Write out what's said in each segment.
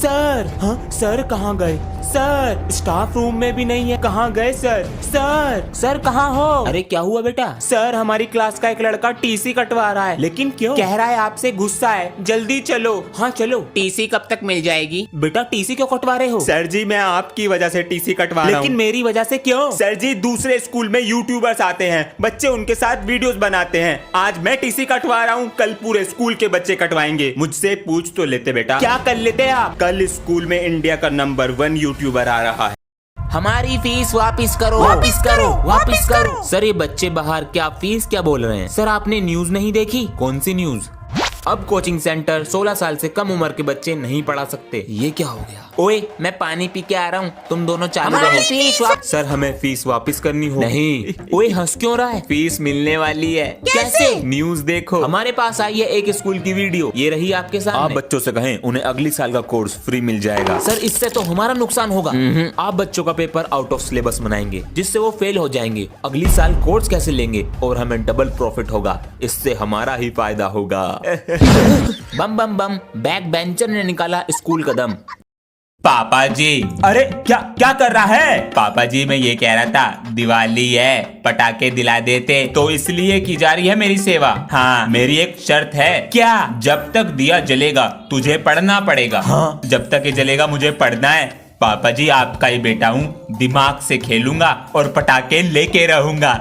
Sir. हाँ sir कहाँ गए? सर स्टाफ रूम में भी नहीं है, कहाँ गए सर? सर कहाँ हो? अरे क्या हुआ बेटा? सर हमारी क्लास का एक लड़का टीसी कटवा रहा है। लेकिन क्यों? कह रहा है आपसे गुस्सा है, जल्दी चलो। हाँ चलो। टीसी कब तक मिल जाएगी? बेटा टीसी क्यों कटवा रहे हो? सर जी मैं आपकी वजह से टीसी कटवा रहा हूँ। लेकिन मेरी वजह से क्यों? सर जी दूसरे स्कूल में यूट्यूबर्स आते हैं, बच्चे उनके साथ वीडियोस बनाते हैं। आज मैं टीसी कटवा रहा हूँ, कल पूरे स्कूल के बच्चे कटवाएंगे। मुझसे पूछ तो लेते बेटा। क्या कर लेते आप? कल स्कूल में इंडिया का नंबर 1 यूट्यूबर आ रहा है। हमारी फीस वापस करो, वापस करो, वापस करो। सर ये बच्चे बाहर क्या फीस क्या बोल रहे हैं? सर आपने न्यूज नहीं देखी? कौन सी न्यूज? अब कोचिंग सेंटर 16 साल से कम उम्र के बच्चे नहीं पढ़ा सकते। ये क्या हो गया? ओए मैं पानी पी के आ रहा हूँ, तुम दोनों चालू रहो। सर हमें फीस वापस करनी होगी। नहीं। ओए हंस क्यों रहा है? फीस मिलने वाली है। कैसे? न्यूज देखो। हमारे पास आई है एक स्कूल की वीडियो, ये रही आपके सामने। आप बच्चों से कहें उन्हें अगली साल का कोर्स फ्री मिल जाएगा। सर इससे तो हमारा नुकसान होगा। आप बच्चों का पेपर आउट ऑफ सिलेबस बनाएंगे जिससे वो फेल हो जाएंगे। अगली साल कोर्स कैसे लेंगे? और हमें डबल प्रॉफिट होगा, इससे हमारा ही फायदा होगा। बम बम बम, बैक बेंचर ने निकाला स्कूल का दम। पापा जी। अरे क्या क्या कर रहा है? पापा जी मैं ये कह रहा था दिवाली है, पटाखे दिला देते, तो इसलिए की जा रही है मेरी सेवा। हाँ मेरी एक शर्त है। क्या? जब तक दिया जलेगा तुझे पढ़ना पड़ेगा। हाँ जब तक ये जलेगा मुझे पढ़ना है। पापा जी आपका ही बेटा हूँ, दिमाग से खेलूंगा और पटाखे लेके रहूंगा।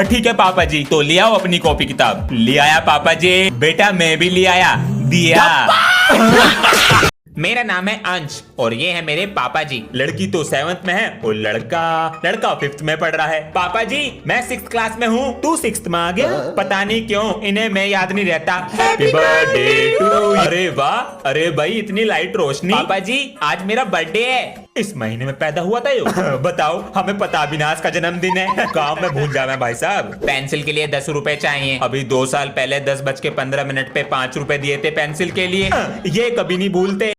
ठीक है पापा जी, तो ले आओ अपनी कॉपी किताब। ले आया पापा जी। बेटा मैं भी ले आया। दिया। मेरा नाम है अंश और ये है मेरे पापा जी। लड़की तो 7th में है और लड़का 5th में पढ़ रहा है। पापा जी मैं 6th क्लास में हूँ। तू 6th में आ गया? पता नहीं क्यों इन्हें मैं याद नहीं रहता। Happy birthday to. अरे वाह, अरे भाई इतनी लाइट रोशनी। पापा जी आज मेरा बर्थडे है। इस महीने में पैदा हुआ था यो? बताओ हमें पता भी ना आज का जन्मदिन है। काम में भूल जावे भाई साहब। पेंसिल के लिए 10 रुपए चाहिए। अभी 2 साल पहले 10:15 पे 5 रुपए दिए थे पेंसिल के लिए। ये कभी नहीं भूलते।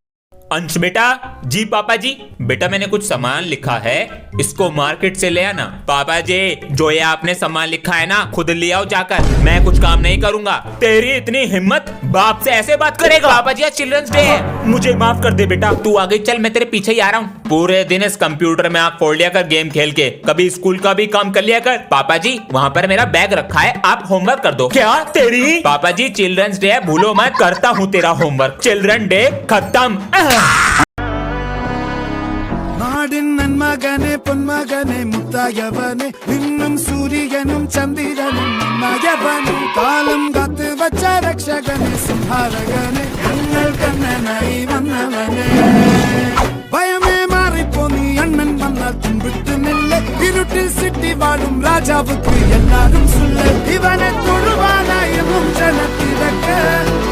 अंश बेटा। जी पापा जी। बेटा मैंने कुछ सामान लिखा है, इसको मार्केट से ले आना। पापा जी जो ये आपने सामान लिखा है ना खुद ले आओ जाकर, मैं कुछ काम नहीं करूंगा। तेरी इतनी हिम्मत, बाप से ऐसे बात करेगा? पापा जी आज चिल्ड्रंस डे है। मुझे माफ कर दे बेटा। तू आगे चल, मैं तेरे पीछे ही आ रहा हूँ। पूरे दिन इस कंप्यूटर में आंख फोड़ लिया कर गेम खेल के, कभी स्कूल का भी काम कर लिया कर। पापा जी वहाँ पर मेरा बैग रखा है, आप होमवर्क कर दो। क्या? तेरी? पापा जी चिल्ड्रंस डे है, भूलो मत। करता हूँ तेरा होमवर्क। चिल्ड्रन डे खत्म। நாடின் நன்மகனே பொன்மகனே முத்தாயவனே இன்னும் சூரியனும் சந்திரனும் நன்னாயவனே காலம் காத்து வச்ச ரக்ஷகனே சிம்ஹாரகனே எங்கள் கண்ணனை வந்தவனே பயமே மாறிப்போ நீ அண்ணன் வந்தால் தும்பிட்டு நில்ல இருட்டில் சிட்டி வாழும் ராஜாவுக்கு எல்லாரும் சொல்ல இவனை தொழுவானாயும் ஜனத்திறக்க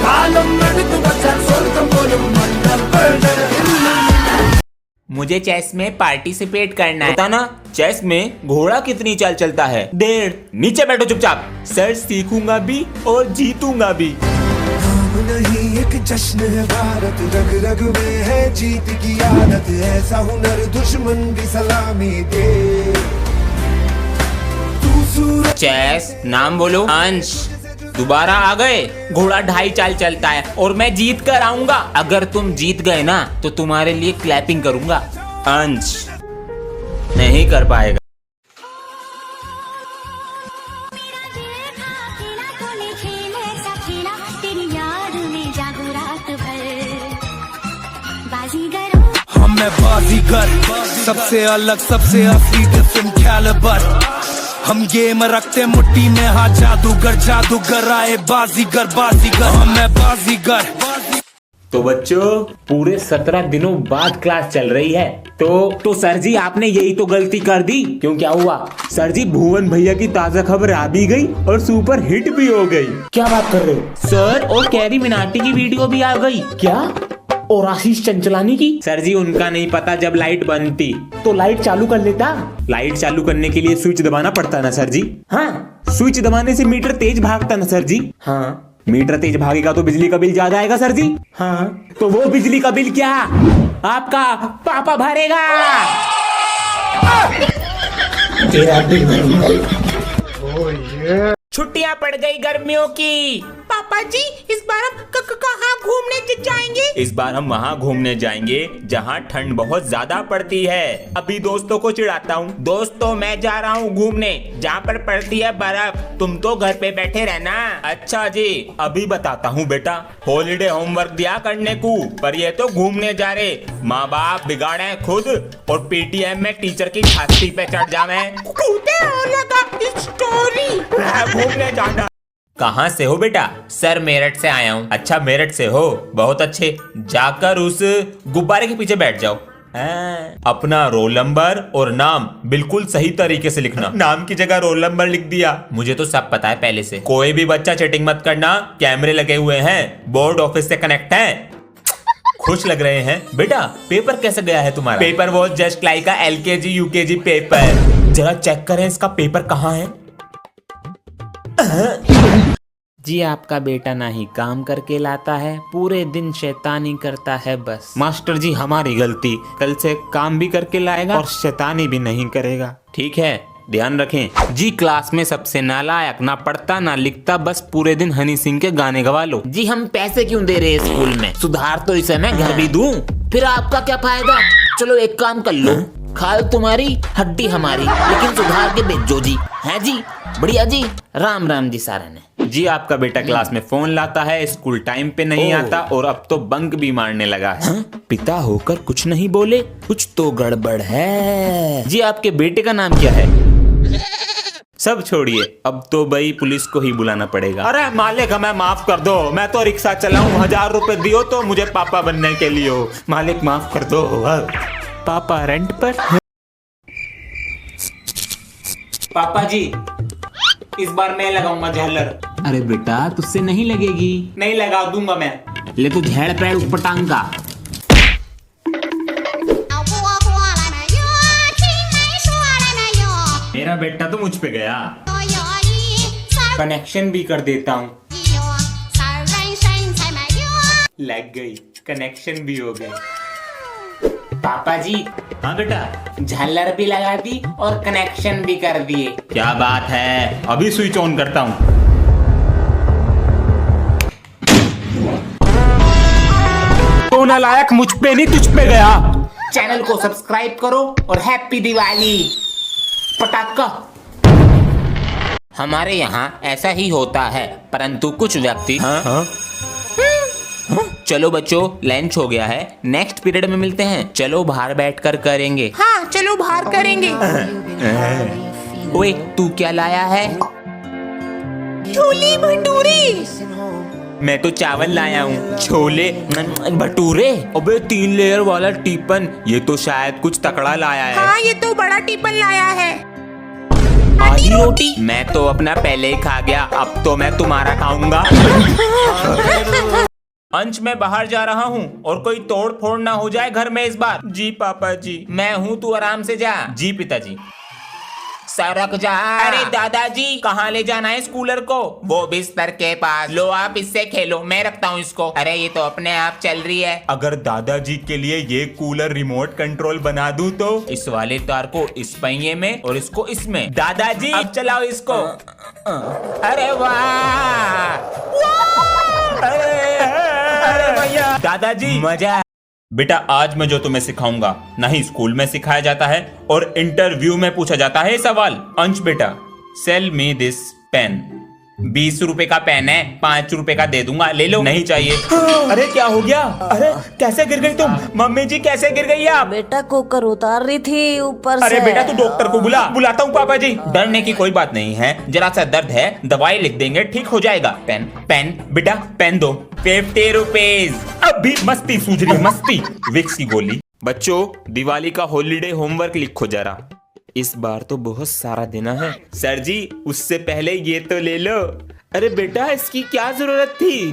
காலம் எடுத்து வச்சால் சொர்க்கம் போலும் மன்னர் मुझे चेस में पार्टिसिपेट करना है। पता ना चेस में घोड़ा कितनी चाल चलता है? 1.5। नीचे बैठो चुपचाप। सर सीखूंगा भी और जीतूंगा भी। नाम नहीं एक जश्न है भारत, रग रग में है जीत की आदत, ऐसा हुनर दुश्मन भी सलामी दे। तू सूरज। चेस नाम बोलो। अंश दोबारा आ गए। घोड़ा 2.5 चाल चलता है और मैं जीत कर आऊंगा। अगर तुम जीत गए ना तो तुम्हारे लिए क्लैपिंग करूंगा। अंश नहीं कर पाएगा। मैं बाजीगर, सबसे अलग सबसे असली डिफरेंट कैलिबर। हम गेम रखते मुट्ठी में, हाँ जादूगर आए बाजीगर मैं बाजीगर। तो बच्चों पूरे 17 दिनों बाद क्लास चल रही है। तो सर जी आपने यही तो गलती कर दी। क्यों क्या हुआ? सर जी भुवन भैया की ताजा खबर आ भी गई और सुपर हिट भी हो गई। क्या बात कर रहे हो सर? और कैरी मिनाटी की वीडियो भी आ गई क्या? और आशीष चंचलानी की? सर जी उनका नहीं पता, जब लाइट बंद थी तो लाइट चालू कर लेता। लाइट चालू करने के लिए स्विच दबाना पड़ता ना सर जी। हाँ स्विच दबाने से मीटर तेज भागता ना सर जी। हाँ मीटर तेज भागेगा तो बिजली का बिल ज्यादा आएगा सर जी। हाँ तो वो बिजली का बिल क्या आपका पापा भरेगा? तेरा बिल छुट्टियां पड़ गई गर्मियों की। पापा जी इस बार हम कहाँ घूमने जाएंगे? इस बार हम वहाँ घूमने जाएंगे जहाँ ठंड बहुत ज्यादा पड़ती है। अभी दोस्तों को चिढ़ाता हूँ। दोस्तों मैं जा रहा हूँ घूमने जहाँ पर पड़ती है बर्फ, तुम तो घर पे बैठे रहना। अच्छा जी, अभी बताता हूँ बेटा। हॉलीडे होमवर्क दिया करने को, पर ये तो घूमने जा रहे। माँ बाप बिगाड़े खुद और पीटीएम में टीचर की छाती पे चढ़ जावे। घूमने जाना। कहाँ से हो बेटा? सर मेरठ से आया हूँ। अच्छा मेरठ से हो, बहुत अच्छे। जाकर उस गुब्बारे के पीछे बैठ जाओ। अपना रोल नंबर और नाम बिल्कुल सही तरीके से लिखना। नाम की जगह रोल नंबर लिख दिया। मुझे तो सब पता है पहले से। कोई भी बच्चा चीटिंग मत करना, कैमरे लगे हुए हैं, बोर्ड ऑफिस से कनेक्ट है। खुश लग रहे हैं बेटा। पेपर कैसा गया है तुम्हारा? Paper was just like a LKG UKG paper. जरा चेक करें इसका पेपर कहाँ है। जी आपका बेटा ना ही काम करके लाता है, पूरे दिन शैतानी करता है बस। मास्टर जी हमारी गलती, कल से काम भी करके लाएगा और शैतानी भी नहीं करेगा। ठीक है, ध्यान रखें। जी क्लास में सबसे नालायक, ना पढ़ता ना लिखता, बस पूरे दिन हनी सिंह के गाने गवा लो। जी हम पैसे क्यों दे रहे हैं स्कूल में? सुधार तो इसे मैं घर भी दूं। फिर आपका क्या फायदा? चलो एक काम कर लो, खाल तुम्हारी हड्डी हमारी, लेकिन सुधार के भेजो जी। है जी, बढ़िया जी। राम राम जी सारा ने। जी आपका बेटा क्लास में फोन लाता है, स्कूल टाइम पे नहीं आता और अब तो बंक भी मारने लगा है। पिता होकर कुछ नहीं बोले, कुछ तो गड़बड़ है। जी आपके बेटे का नाम क्या है? सब छोड़िए, अब तो भाई पुलिस को ही बुलाना पड़ेगा। अरे मालिक हमें माफ कर दो, मैं तो रिक्शा चलाऊं, 1000 रुपए दियो तो मुझे पापा बनने के लिए हो। मालिक माफ कर दो। पापा रेंट पर? पापा जी इस बार मैं लगाऊंगा झालर। अरे बेटा तुझसे नहीं लगेगी। नहीं लगा दूंगा मैं। ले तो झेड़ पैर ऊपर टांग का। मेरा बेटा तो मुझ पे गया। कनेक्शन भी कर देता हूँ। लग गई, कनेक्शन भी हो गए। पापा जी हाँ बेटा, झालर भी लगा दी और कनेक्शन भी कर दिए। क्या बात है, अभी स्विच ऑन करता हूँ। तो नालायक मुझ पे नहीं तुझ पे गया। चैनल को सब्सक्राइब करो और हैप्पी दिवाली। पटाखा। हमारे यहाँ ऐसा ही होता है, परंतु कुछ व्यक्ति चलो बच्चों लंच हो गया है, नेक्स्ट पीरियड में मिलते हैं। चलो बाहर बैठकर करेंगे। हाँ चलो बाहर करेंगे। ओए तू क्या लाया है? छोले भटूरे। मैं तो चावल लाया हूँ। छोले भटूरे? अबे 3 लेयर वाला टिफिन, ये तो शायद कुछ तकड़ा लाया है। हाँ ये तो बड़ा टिफिन लाया है। आधी रोटी? मैं तो अपना पहले ही खा गया, अब तो मैं तुम्हारा खाऊंगा। अंश मैं बाहर जा रहा हूँ और कोई तोड़ फोड़ ना हो जाए घर में इस बार। जी पापा जी। मैं हूँ, तू आराम से जा। जी पिताजी। सरक जा। अरे दादाजी कहाँ ले जाना है स्कूलर को? वो बिस्तर के पास। लो आप इससे खेलो, मैं रखता हूँ इसको। अरे ये तो अपने आप चल रही है। अगर दादाजी के लिए ये कूलर रिमोट कंट्रोल बना दूं तो? इस वाले तार को इस पहिए में और इसको इसमें। दादाजी अब चलाओ इसको। अरे वाह, अरे भैया। दादाजी मजा। बेटा आज मैं जो तुम्हें सिखाऊंगा नहीं स्कूल में सिखाया जाता है और इंटरव्यू में पूछा जाता है सवाल। अंश बेटा, सेल मी दिस पेन। 20 रुपए का पेन है, 5 रुपए का दे दूंगा, ले लो। नहीं चाहिए। अरे क्या हो गया? अरे कैसे गिर गई तुम? मम्मी जी कैसे गिर गई आप? बेटा कुकर उतार रही थी ऊपर से। अरे बेटा तू डॉक्टर को बुलाता हूँ पापा जी। डरने की कोई बात नहीं है, जरा सा दर्द है, दवाई लिख देंगे, ठीक हो जाएगा। पेन बेटा पेन दो। 50 रुपीज। अभी मस्ती सूझ रही, मस्ती। विक्स की गोली। बच्चों दिवाली का हॉलीडे होमवर्क लिखो जरा। इस बार तो बहुत सारा देना है। सर जी उससे पहले ये तो ले लो। अरे बेटा इसकी क्या जरूरत थी?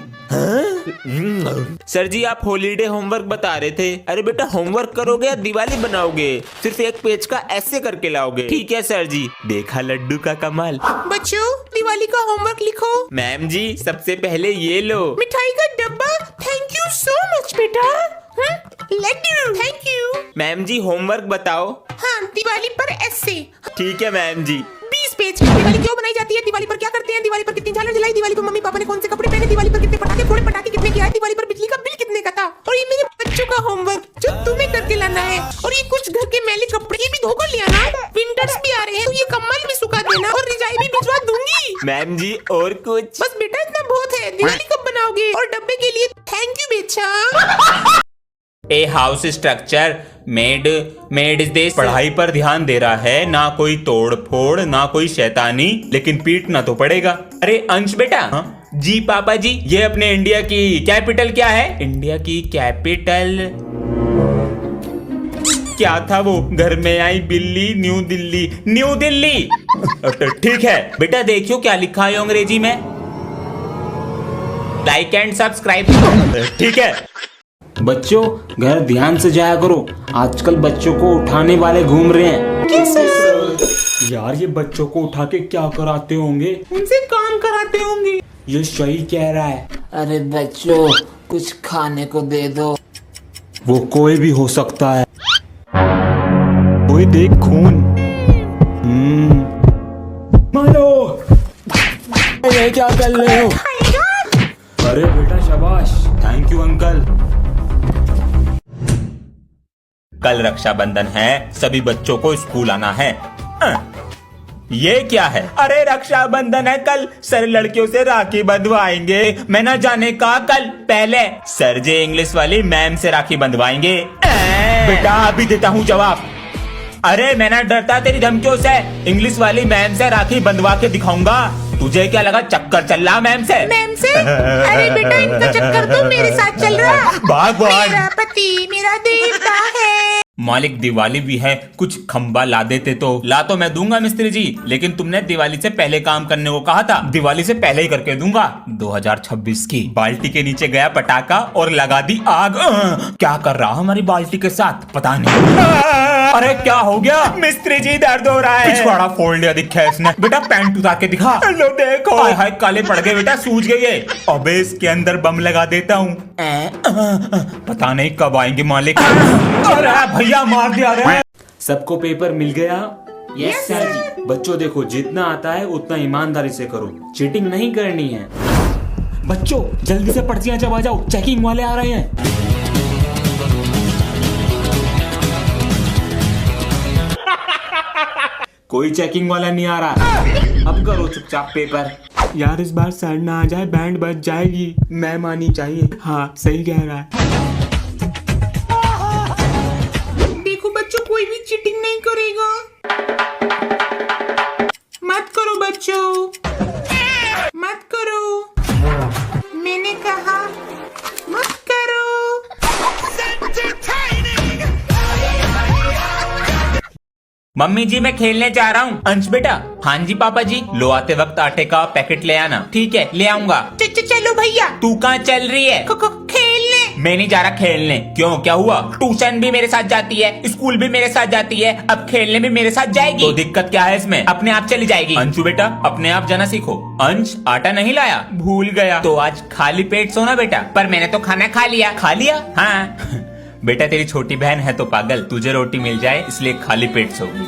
सर जी आप हॉलीडे होमवर्क बता रहे थे। अरे बेटा होमवर्क करोगे या दिवाली बनाओगे? सिर्फ एक पेज का ऐसे करके लाओगे। ठीक है सर जी। देखा लड्डू का कमाल। बच्चों दिवाली का होमवर्क लिखो। मैम जी सबसे पहले ये लो। मिठाई का डब्बा। थैंक यू सो मच बेटा। लड्डू। Thank you. मैम जी होमवर्क बताओ। हाँ दिवाली पर ऐसे। ठीक है मैम जी। 20 पेज। दिवाली क्यों बनाई जाती है? दिवाली पर क्या करते हैं? दिवाली पर कितनी झालर जलाई? दिवाली पर मम्मी पापा ने कौन से कपड़े पहने? दिवाली पर कितने पटाखे फोड़े? पटाखे कितने के आए? दिवाली पर बिजली का बिल कितने का था? और ये मेरे बच्चों का होमवर्क जो तुम्हें करके लाना है। और ये कुछ घर के मैले कपड़े ये भी धोकर ले आना। विंटर्स भी आ रहे हैं तो ये कम्बल भी सुखा देना और रजाई भी भिजवा दूंगी। मैम जी और कुछ? बस बेटा इतना बहुत है। दिवाली कब बनाओगे? और डब्बे के लिए थैंक यू बेचा। A house structure made is this. पढ़ाई पर ध्यान दे रहा है, ना कोई तोड़ फोड़ ना कोई शैतानी, लेकिन पीटना तो पड़ेगा। अरे अंश बेटा। हाँ? जी पापा जी, ये अपने इंडिया की कैपिटल क्या है? इंडिया की कैपिटल क्या था वो? घर में आई बिल्ली, न्यू दिल्ली। न्यू दिल्ली। ठीक है बेटा, देखियो क्या लिखा है अंग्रेजी में। Like and subscribe. ठीक है बच्चों घर ध्यान से जाया करो, आजकल बच्चों को उठाने वाले घूम रहे हैं। यार ये बच्चों को उठा के क्या कराते होंगे? उनसे काम कराते होंगे। ये सही कह रहा है। अरे बच्चों कुछ खाने को दे दो। वो कोई भी हो सकता है। कोई देख खून। मारो। ये क्या कर रहे हो? अरे बेटा शाबाश, थैंक यू अंकल। कल रक्षाबंधन है, सभी बच्चों को स्कूल आना है। ये क्या है? अरे रक्षाबंधन है कल, सर लड़कियों से राखी बंधवाएंगे। मैं ना जाने का कल पहले सर जे इंग्लिश वाली मैम से राखी बंधवाएंगे। बेटा अभी देता हूँ जवाब। अरे मैं ना डरता तेरी धमकियों से, इंग्लिश वाली मैम से राखी बंधवा के दिखाऊंगा। तुझे क्या लगा चक्कर चल रहा मैम से? मैम से? अरे बेटा इनका चक्कर तो मेरे साथ चल रहा। भगवान मेरा पति मेरा देवता है। मालिक दिवाली भी है, कुछ खंबा ला देते तो। ला तो मैं दूंगा मिस्त्री जी, लेकिन तुमने दिवाली से पहले काम करने को कहा था। दिवाली से पहले ही करके दूंगा। 2026 की बाल्टी के नीचे गया पटाखा और लगा दी आग। क्या कर रहा हमारी बाल्टी के साथ पता नहीं। अरे क्या हो गया? मिस्त्री जी दर्द हो रहा है। पिछवाड़ा फोड़ लिया दिखा है इसने। बेटा पैंट उतार के दिखा। लो देखो। हाय हाय काले पड़ गए बेटा, सूज गए ये। अबे इसके अंदर बम लगा देता हूँ। पता नहीं कब आएंगे मालिक। अरे भैया मार दिया रे। सबको पेपर मिल गया? यस सर जी। बच्चों देखो, जितना आता है उतना ईमानदारी से करो, चीटिंग नहीं करनी है। बच्चों जल्दी से पर्चियां चबा जाओ, चेकिंग वाले आ रहे हैं। कोई चेकिंग वाला नहीं आ रहा। अब करो चुपचाप पेपर। यार इस बार सर ना आ जाए, बैंड बज जाएगी। मैम आनी चाहिए। हाँ सही कह रहा है। देखो बच्चों कोई भी चीटिंग नहीं करेगा। मत करो बच्चों, मत करो। मैंने कहा मत करो। मम्मी जी मैं खेलने जा रहा हूँ। अंश बेटा। हाँ जी पापा जी। लो आते वक्त आटे का पैकेट ले आना। ठीक है ले आऊंगा। चलो भैया। तू कहाँ चल रही है? खेलने। मैं नहीं जा रहा खेलने। क्यों क्या हुआ? ट्यूशन भी मेरे साथ जाती है, स्कूल भी मेरे साथ जाती है, अब खेलने भी मेरे साथ जाएगी। तो दिक्कत क्या है इसमें? अपने आप चली जाएगी। अंशु बेटा अपने आप जाना सीखो। अंश आटा नहीं लाया? भूल गया। तो आज खाली पेट सोना बेटा। पर मैंने तो खाना खा लिया। खा लिया? हाँ बेटा तेरी छोटी बहन है तो पागल, तुझे रोटी मिल जाए इसलिए खाली पेट सोगी।